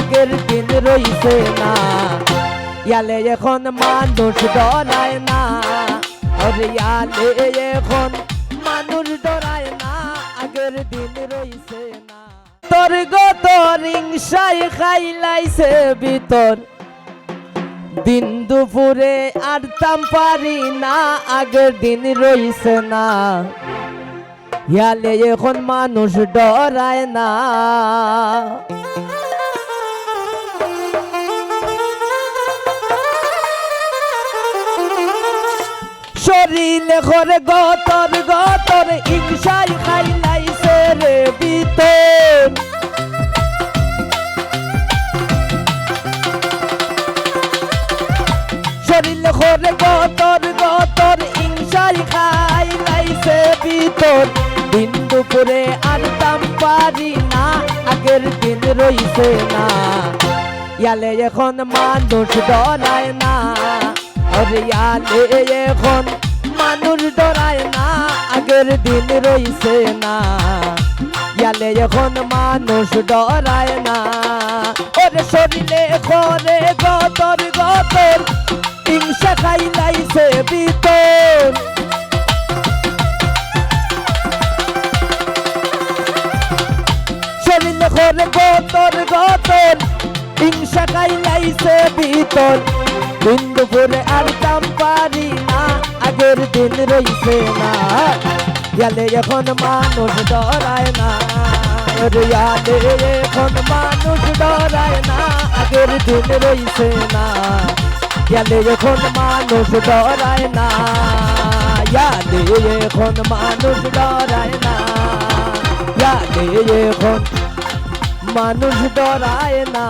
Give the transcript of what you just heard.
আগের দিন রইছে না। ইয়ালে এখন মানুষ ডরায় না, ওরে ইয়ালে এখন মানুষ ডরায় না, আগের দিন রইছে না। তোর গত রিংসাই খাইলাইছে ভিতর, দিন দুপুরে আরতাম পারি না, আগের দিন রইছে না। ইয়ালে এখন মানুষ ডরায় না। শরীরে ঘরে গতর গতর ইংসাই খাইলাইছে রে ভিতর, শরীরে ঘরে গতর গতর ইংসাই খাইলাইছে ভিতর, দিন দুপুরে আনতাম পারি না, আগের দিন রইছে না। ইয়ালে এখন মানুষ ডরায় না, ওরে ইয়ালে এখন মানুষ ডরায় না, আগের দিন রইছে না। ইয়ালে এখন মানুষ ডরায় না। ওরে শরীরে ঘরে গতর গতর হিংসা খাইলাইছে ভিতর, শরীরে ঘরে গতর গতর হিংসা খাইলাইছে ভিতর, দিন দুপুরে আরতাম পারি না, আগের দিন রইছে না। ইয়ালে এখন মানুষ ডরায় না, ইয়ালে এখন মানুষ ডরায় না, আগের দিন রইছে না। ইয়ালে এখন মানুষ ডরায় না, ইয়ালে এখন মানুষ ডরায় না, ইয়ালে এখন মানুষ ডরায় না।